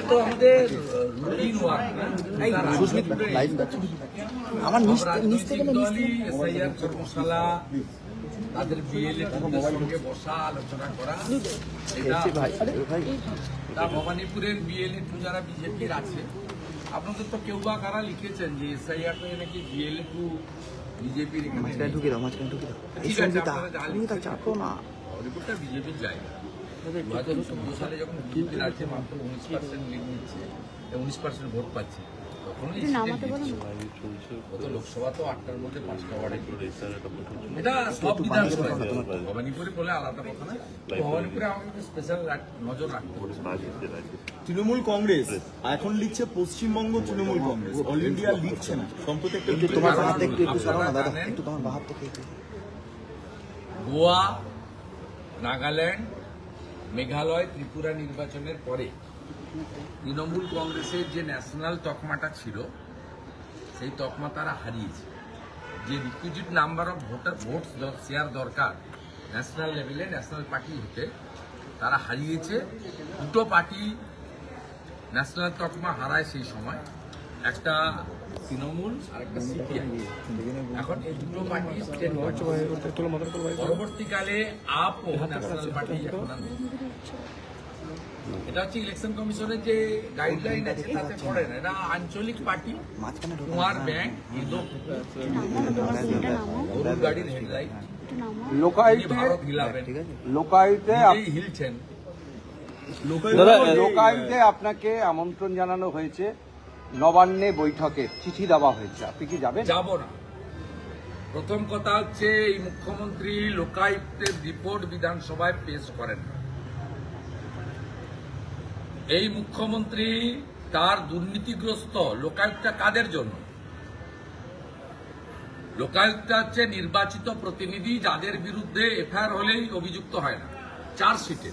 তো আমাদের routine work আমার নিচ থেকে এসআইআর কর্মশালা, তাদের বিএলএ সঙ্গে বসা আলোচনা করা, এটা ভবানীপুরের বিএলএ টু যারা বিজেপির আছে, আপনাদের তো কেউ বা কারা লিখেছেন যে এসআইআর নাকি বিএলএ টু বিজেপির রিপোর্টটা বিজেপির জায়গা। 2014 সালে যখন বিজেপি রাজ্যে মাত্র 19% লিড নিচ্ছে, 19% ভোট পাচ্ছে, তখনই গত লোকসভা তো 8টার মধ্যে 5টা ওয়ার্ডে, এটা সব বিধানসভায়। ভবানীপুরে বলে আলাদা কথা না, ভবানীপুরে আমাকে স্পেশাল নজর রাখতে হবে। তৃণমূল কংগ্রেস এখন লিখছে পশ্চিমবঙ্গ তৃণমূল কংগ্রেস, অল ইন্ডিয়া লিখছে না। সম্প্রতি গোয়া, নাগাল্যান্ড, মেঘালয়, ত্রিপুরা নির্বাচনের পরে তৃণমূল কংগ্রেসের যে ন্যাশনাল তকমাটা ছিল, সেই তকমা তারা হারিয়েছে। যে requisite number of vote share দরকার ন্যাশনাল লেভেলে ন্যাশনাল পার্টি হতে, তারা হারিয়েছে। দুটো পার্টি ন্যাশনাল তকমা হারায় সেই সময়, একটা তৃণমূল আর একটা সিপিআই। এখন এই দুটো পার্টি পরবর্তীকালে আপ ও ন্যাশনাল পার্টি এখন এটা হচ্ছে ইলেকশন কমিশনের যে গাইডলাইন আছে তাতে পড়ে না, এটা আঞ্চলিক পার্টি। কুমার ব্যাংক গরুর গাড়ির হেডলাইট ভারত হিলাবেন, লোকায়ুতে হিলছেন। লোকায়ুতে আপনাকে আমন্ত্রণ জানানো হয়েছে, নবান্নে বৈঠকে চিঠি দেওয়া হয়েছে, আপনি কি যাবেন? যাব না। প্রথম কথা হচ্ছে, এই মুখ্যমন্ত্রী লোকায়ুক্তের রিপোর্ট বিধানসভায় পেশ করেন না। এই মুখ্যমন্ত্রী তার দুর্নীতিগ্রস্ত লোকায়ুক্তটা কাদের জন্য? লোকায়ুক্তটা হচ্ছে নির্বাচিত প্রতিনিধি, যাদের বিরুদ্ধে এফআইআর হলেই অভিযুক্ত হয় না, চার্জশিটে।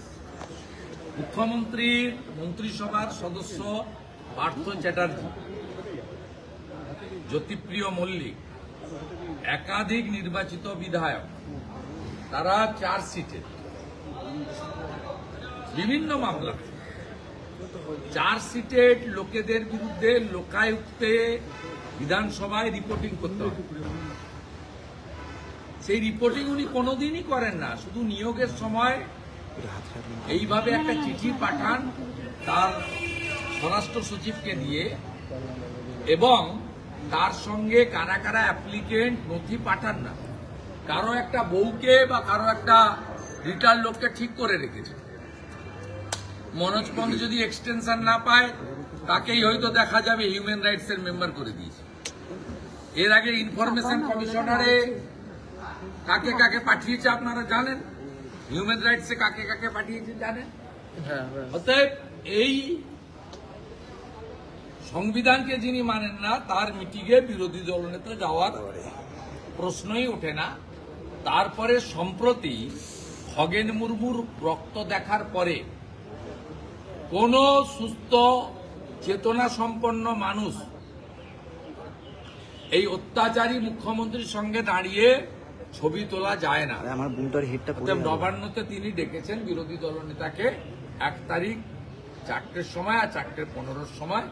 মুখ্যমন্ত্রীর মন্ত্রিসভার সদস্য পার্থ চ্যাটার্জি, জ্যোতিপ্রিয় মল্লিক, একাধিক নির্বাচিত বিধায়ক, তারা চার্জশিটে বিভিন্ন মামলা। চার্জশিটেড লোকেদের বিরুদ্ধে লোকায়ুক্তে বিধানসভায় রিপোর্টিং করতে হবে। সেই রিপোর্টিং উনি কোনোদিনই করেন না। শুধু নিয়োগের সময় এইভাবে একটা চিঠি পাঠান তার স্বরাষ্ট্র সচিবকে দিয়ে, এবং তার সঙ্গে কারা কারা অ্যাপ্লিকেন্ট নথি পাঠান না। কারো একটা বউকে বা কারো একটা রিটার্ন লোককে ঠিক করে রেখেছে। মনোজ পন্থ যদি এক্সটেনশন না পায়, তাকেই হয়তো দেখা যাবে হিউম্যান রাইটস এর মেম্বার করে দিয়েছে। এর আগে ইনফরমেশন কমিশনারে কাকে কাকে পাঠিয়েছে আপনারা জানেন, হিউম্যান রাইটসে কাকে কাকে পাঠিয়েছে জানেন। অতএব এই সংবিধানকে যিনি মানেন না, তার মিটিংয়ে বিরোধী দলনেতা যাওয়ার প্রশ্নই ওঠে না। তারপরে সম্প্রতি খগেন মুর্মুর রক্ত দেখার পরে কোন সুস্থ চেতনা সম্পন্ন মানুষ এই অত্যাচারী মুখ্যমন্ত্রীর সঙ্গে দাঁড়িয়ে ছবি তোলা যায় না। নবান্নতে তিনি ডেকেছেন বিরোধী দলনেতাকে 1 তারিখ 4টের সময় আর 4:15 সময়।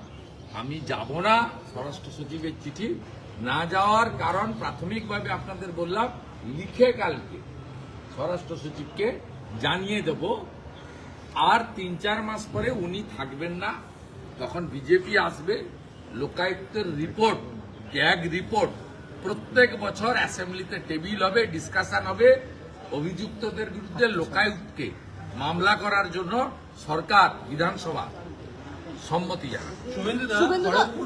আমি যাব না। স্বরাষ্ট্র সচিবের চিঠি না যাওয়ার কারণ প্রাথমিকভাবে আপনাদের বললাম, লিখে কালকে স্বরাষ্ট্র সচিবকে জানিয়ে দেব। আর 3-4 মাস পরে উনি থাকবেন না, তখন বিজেপি আসবে। লোকায়ুক্তের রিপোর্ট, গ্যাগ রিপোর্ট প্রত্যেক বছর অ্যাসেম্বলিতে টেবিল হবে, ডিসকাশন হবে। অভিযুক্তদের বিরুদ্ধে লোকায়ুক্তকে মামলা করার জন্য সরকার বিধানসভা সম্মতি জানায়।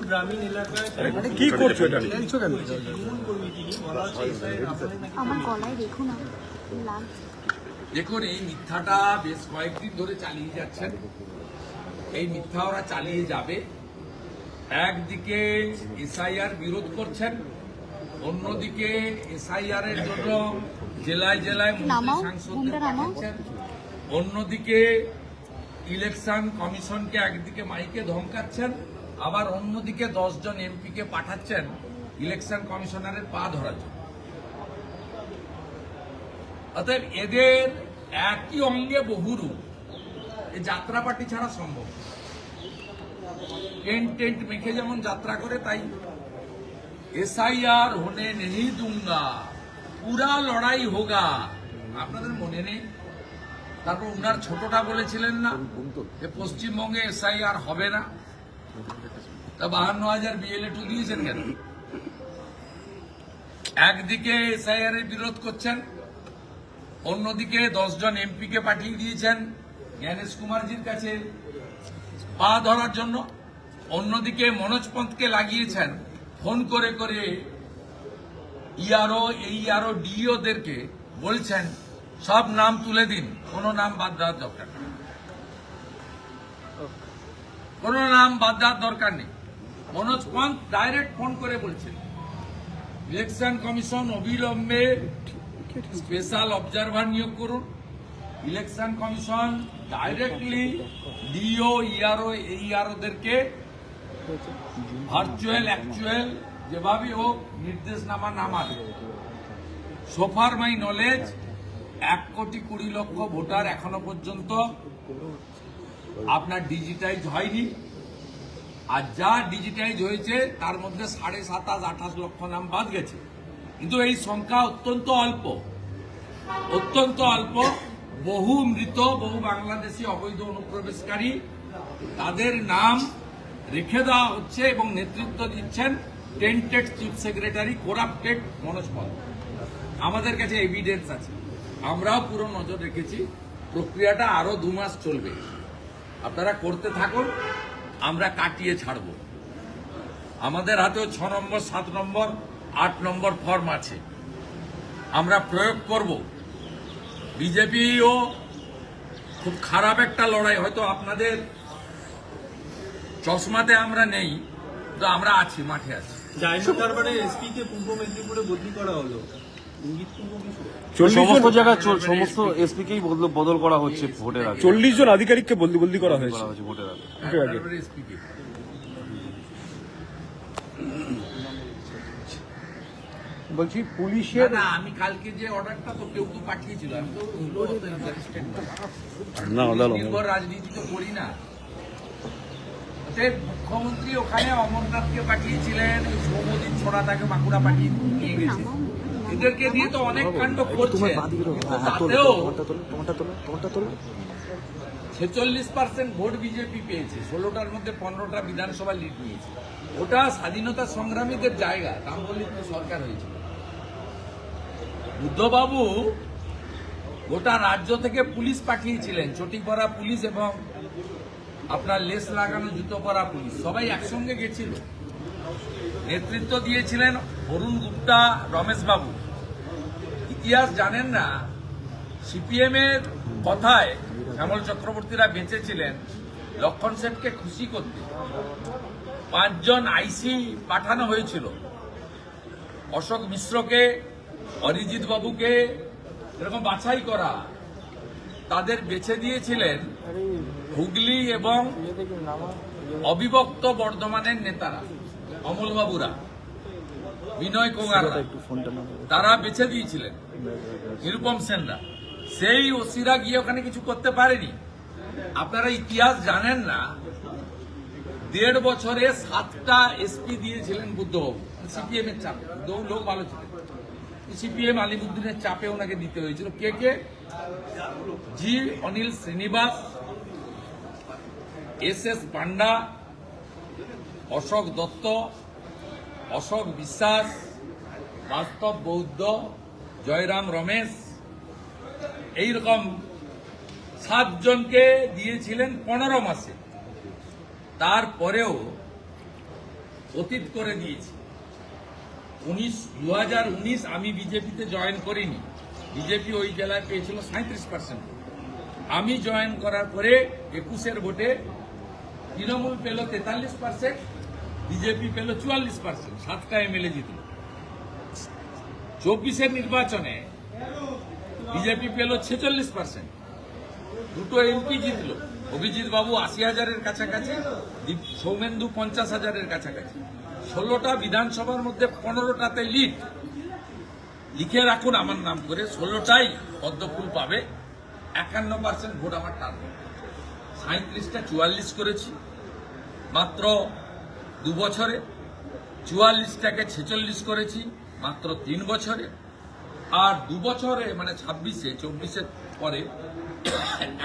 গ্রামীণ এলাকায় কি করছো এটা? দেখুন, এই মিথ্যাটা বেশ কয়েকদিন ধরে চালিয়ে যাচ্ছেন। এই মিথ্যা ওরা চালিয়ে যাবে। একদিকে এসআইআর বিরোধ করছেন, অন্যদিকে এসআইআর এর জন্য জেলায় জেলায় মন্ত্রী সাংসদদের পাঠাচ্ছেন, অন্যদিকে ইলেকশন কমিশনকে একদিকে মাইকে ধমকাচ্ছেন, আবার অন্যদিকে 10 জন এমপিকে পাঠাচ্ছেন ইলেকশন কমিশনারের পা ধরার জন্য। অতএব এদের একই অঙ্গে বহুরূপ, এই যাত্রাপাটি ছাড়া সম্ভব। টেন্ট মেখে যেমন যাত্রা করে, তাই এসআইআর হোনে নেই দুঙ্গা, পুরা লড়াই হোগা। আপনাদের মনে নেই? তারপর উনার ছোটটা বলেছিলেন না যে পশ্চিমবঙ্গে এসআইআর হবে না, তা 52,000 BLA2 দিয়েছেন কেন? একদিকে এসআইআর এর বিরোধ করছেন, অন্যদিকে 10 জন MP কে পাঠিয়ে দিয়েছেন জ্ঞানেশ কুমারজির কাছে পা ধরার জন্য, অন্যদিকে মনোজ পন্তকে লাগিয়েছেন ফোন করে করে ERO DEO-দেরকে বলছেন সব নাম তুলে দিন, কোনো নাম বাদ দেওয়ার দরকার নেই, কোনো নাম বাদ দেওয়ার দরকার নেই। মনোজ পন্ত ডাইরেক্ট ফোন করে বলছেন ইলেকশন কমিশন অবিলম্বে স্পেশাল অবজারভার নিয়োগ করুন, ইলেকশন কমিশন ডাইরেক্টলি DO ERO-দেরকে ভার্চুয়াল অ্যাকচুয়াল যেভাবে হোক নির্দেশনামা নামাবে। সোফার মাই নলেজ 1,20,00,000 ভোটার এখনো পর্যন্ত আপনার ডিজিটাইজ হয়নি, আর যা ডিজিটাইজ হয়েছে তার মধ্যে 27,000-28 লক্ষ নাম বাদ গেছে। কিন্তু এই সংখ্যা অত্যন্ত অল্প, অত্যন্ত অল্প। বহু মৃত, বহু বাংলাদেশি অবৈধ অনুপ্রবেশকারী, তাদের নাম রেখে দেওয়া হচ্ছে এবং নেতৃত্ব দিচ্ছেন tainted chief secretary corrupted Manoj Pant. আমাদের কাছে এভিডেন্স আছে, আমরাও পুরো নজর রেখেছি। প্রক্রিয়াটা আরো 2 মাস চলবে, আপনারা করতে থাকুন, আমরা কাটিয়ে ছাড়ব। আমাদের হাতেও 6 নম্বর, 7 নম্বর, 8 নম্বর ফর্ম আছে, আমরা প্রয়োগ করব। বিজেপিও খুব খারাপ একটা লড়াই, হয়তো আপনাদের চশমাতে আমরা নেই, তো আমরা আছি, মাঠে আছি। এসপি কে পূর্ব মেদিনীপুরে বদলি করা হলো, সমস্ত জায়গায় সমস্ত এসপি কেই বদল করা হচ্ছে ভোটের আগে। 40 জন আধিকারিককে বদলি করা হয়েছে ভোটের আগে। SP কে। বলছি পুলিশের না, আমি কালকে যে অর্ডারটা তো কেউ পাঠিয়েছিল, আমি তো নির্ভর রাজনীতি তো করি না। মুখ্যমন্ত্রী ওখানে অমরনাথকে পাঠিয়েছিলেন, সৌমদীপ ছোড়াটাকে বাঁকুড়া পাঠিয়ে নিয়ে গেছে, এদেরকে দিয়ে তো অনেক কাণ্ড করছে। তাতেও 46% ভোট বিজেপি পেয়েছে, 16টার মধ্যে 15টা বিধানসভা লিড নিয়েছে। ওটা স্বাধীনতা সংগ্রামীদের জায়গা, রামপল্লিত সরকার হয়েছিল। বুদ্ধবাবু গোটা রাজ্য থেকে পুলিশ পাঠিয়েছিলেন, চটি পরা পুলিশ এবং আপনার লেস লাগানো জুতো পরা পুলিশ, সবাই একসঙ্গে গেছিল। নেতৃত্ব দিয়েছিলেন অরুণ গুপ্তা, রমেশ বাবু। ইতিহাস জানেন না, CPM এর কথায় শ্যামল চক্রবর্তীরা বেঁচেছিলেন লক্ষণ সেনকে খুশি করতে। 5 জন IC পাঠানো হয়েছিল, অশোক মিশ্রকে, অরিজিৎ বাবুকে, এরকম বাছাই করা। তাদের বেছে দিয়েছিলেন হুগলি এবং অবিভক্ত বর্ধমানের নেতারা, অমলবাবুরা, বিনয় কোঙাররা, তারা বেছে দিয়েছিলেন, নিরুপম সেনরা। সেই ওসিরা গিয়ে ওখানে কিছু করতে পারেনি। আপনারা ইতিহাস জানেন না, 1.5 বছরে 7টা SP দিয়েছিলেন বুদ্ধবাবু, CPM এর চাপে। বুদ্ধবাবু লোক ভালো ছিলেন, CPM আলিমুদ্দিনের চাপে ওনাকে দিতে হয়েছিল। কে? জি অনিল শ্রীনিবাস, SS পান্ডা, অশোক দত্ত, অশোক বিশ্বাস, বাস্তব বৌদ্ধ, জয়রাম রমেশ, এইরকম 7 জনকে দিয়েছিলেন 15 মাসে। তারপরেও অতীত করে দিয়েছি। 2019 আমি বিজেপিতে জয়েন করিনি, বিজেপি ওই জেলায় পেয়েছিল 37%। আমি জয়েন করার পরে 21-এর ভোটে তৃণমূল পেল 43%, বিজেপি পেল 44%, 7টা MLA জিতল। 24-এর নির্বাচনে বিজেপি পেল 46%, 2টো MP জিতল। অভিজিৎ বাবু 80,000-এর কাছাকাছি, সৌমেন্দু 50,000-এর কাছাকাছি। 16টা বিধানসভার মধ্যে 15টাতে লিড। লিখে রাখুন আমার নাম করে, 16টাই পদ্মফুল পাবে। 51% ভোট আমার টার্গেট। 37টা 44 করেছি, মাত্র 2 বছরে, 44টাকে 46 করেছি মাত্র 3 বছরে, আর 2 বছরে মানে 24-এর পরে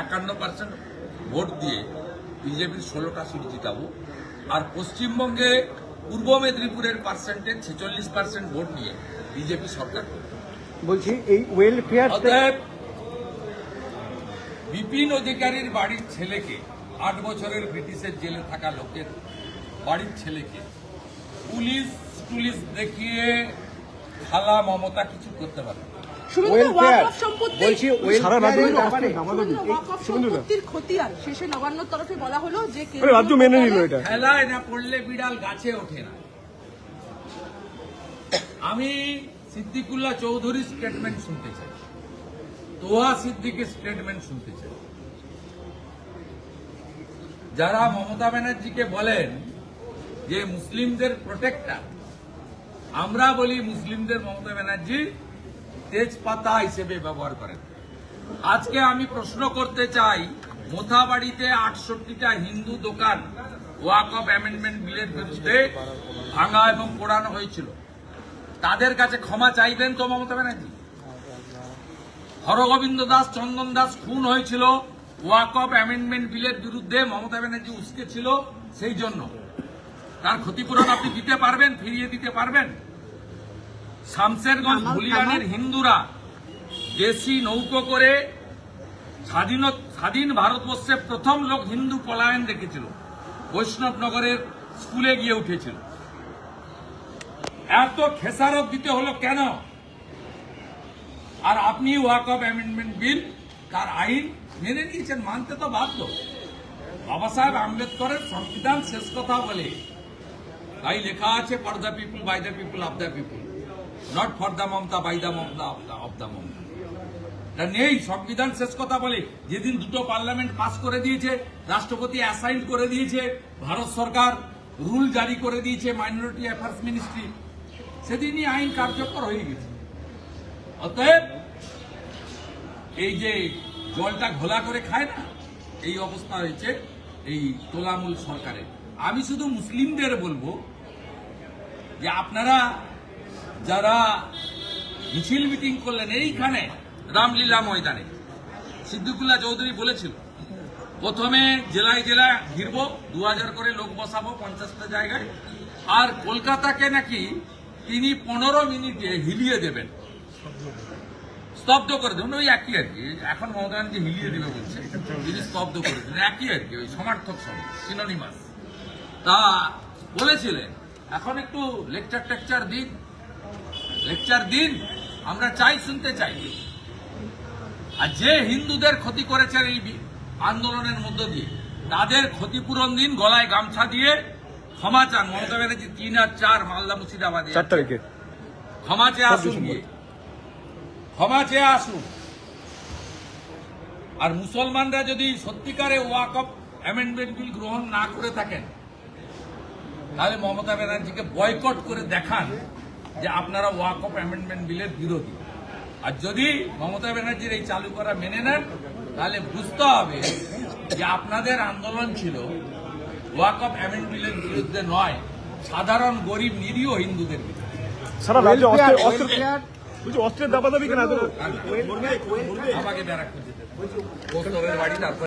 51% ভোট দিয়ে বিজেপির 16টা সিট জিতাবো। আর পশ্চিমবঙ্গে পূর্ব মেদিনীপুরের পার্সেন্টেজ 46% ভোট নিয়ে বিজেপি সরকার করবে। বলছি এই ওয়েলফেয়ার অতএব বিপিন অধিকারীর বাড়ির ছেলেকে, 8 বছরের ব্রিটিশের জেলে থাকা লোকের বাড়ির ছেলেকে পুলিশ দেখিয়ে খালা মমতা কিছু করতে পারে না। শুভেন্দু ওয়াকফ সম্পত্তি বলছি সারা রাজ্যের ব্যাপারে শুভেন্দু ওয়াকফ সম্পত্তির খতিয়ান শেষে নবান্নর তরফে বলা হলো যে আরে রাজ্য মেনে নিল এটা। খেলায় না পড়লে বিড়াল গাছে ওঠে না। আমি সিদ্দিকুল্লাহ চৌধুরীর স্টেটমেন্ট শুনতে চাই, তোহা সিদ্দিকের স্টেটমেন্ট শুনতে চাই। যারা মমতা ব্যানার্জিকে বলেন যে মুসলিমদের প্রোটেক্টর, আমরা বলি মুসলিমদের মমতা ব্যানার্জি তেজপাতা হিসেবে ব্যবহার করেন। আজকে আমি প্রশ্ন করতে চাই, মোথাবাড়িতে 68টা হিন্দু দোকান ওয়াকফ অ্যামেন্ডমেন্ট বিলের বিরুদ্ধে ভাঙা এবং পোড়ানো হয়েছিল, তাদের কাছে ক্ষমা চাইবেন তো মমতা ব্যানার্জি? হরগোবিন্দ দাস, চন্দন দাস খুন হয়েছিল ওয়াকফ অ্যামেন্ডমেন্ট বিলের বিরুদ্ধে, মমতা ব্যানার্জি উস্কে ছিল, সেই জন্য তার ক্ষতিপূরণ আপনি দিতে পারবেন, ফিরিয়ে দিতে পারবেন? শামশেরগঞ্জ ভুলিয়ানের হিন্দুরা দেশি নৌকো করে স্বাধীন ভারতবর্ষে প্রথম লোক হিন্দু পলায়ন দেখেছিল, বৈষ্ণবনগরের স্কুলে গিয়ে উঠেছিল। এত খেসারত দিতে হলো কেন? আর আপনি ওয়াকফ অ্যামেন্ডমেন্ট বিল, তার আইন মেনে নিয়েছেন, মানতে তো বাধ্য। বাবা সাহেব আম্বেদকরের সংবিধান শেষ কথা বলে, তাই লেখা আছে for the people, by the people, of the people, not for the Mamata, by the Mamata, of the Mamata. নেই, সংবিধান শেষ কথা বলে। যেদিন দুটো পার্লামেন্ট পাস করে দিয়েছে, রাষ্ট্রপতি অ্যাসাইন করে দিয়েছে, ভারত সরকার রুল জারি করে দিয়েছে মাইনরিটি অ্যাফেয়ার্স মিনিস্ট্রি, সেদিনই আইন কার্যকর হয়ে গেছে। অতএব এই যে জলটা ঘোলা করে খায় না, এই অবস্থা হয়েছে এই তোলামূল সরকারের। আমি শুধু মুসলিমদের বলবো যে আপনারা যারা মিছিল মিটিং করলেন এইখানে রামলীলা ময়দানে, সিদ্দিকুল্লাহ চৌধুরী বলেছিল প্রথমে জেলায় জেলায় ঘিরবো, 2000 করে লোক বসাবো 50টা জায়গায়, আর কলকাতাকে নাকি তিনি 15 মিনিটে হিলিয়ে দেবেন, স্তব্ধ করে দেবেন। ওই একই আর কি, এখন মমতা ব্যানার্জি হিলিয়ে দেবে বলছে, তিনি স্তব্ধ করে দেবেন, একই আর কি, ওই সমার্থক শব্দ, সিনোনিমাস। তা বলেছিলেন এখন একটু লেকচার দিন, আমরা চাই, শুনতে চাই। আর যে হিন্দুদের ক্ষতি করেছেন এই আন্দোলনের মধ্য দিয়ে, তাদের ক্ষতিপূরণ দিন, গলায় গামছা দিয়ে ক্ষমা চান। মমতা ব্যানার্জি 3 আর 4 মালদা মুর্শিদাবাদে 4 তারিখে ক্ষমা চেয়ে আসুন, গিয়ে ক্ষমা চেয়ে আসুন। আর মুসলমানরা যদি সত্যিকারে ওয়াকফ অ্যামেন্ডমেন্ট বিল গ্রহণ না করে থাকেন, তাহলে মমতা ব্যানার্জিকে বয়কট করে দেখান যে আপনারা ওয়াকফ অ্যামেন্ডমেন্ট বিলের বিরোধী। আর যদি মমতা ব্যানার্জির এই চালু করা মেনে নেন, তাহলে বুঝতে হবে যে আপনাদের আন্দোলন ছিল ওয়াকফ অ্যামেন্ডমেন্ট বিলের বিরুদ্ধে নয়, সাধারণ গরিব নিরীহ হিন্দুদের বিরুদ্ধে। সারা রাজ্যে অস্ত্রের দাবাদাবি কেন? আমাকে ব্যারাক করতে দেন, বাড়ি তারপর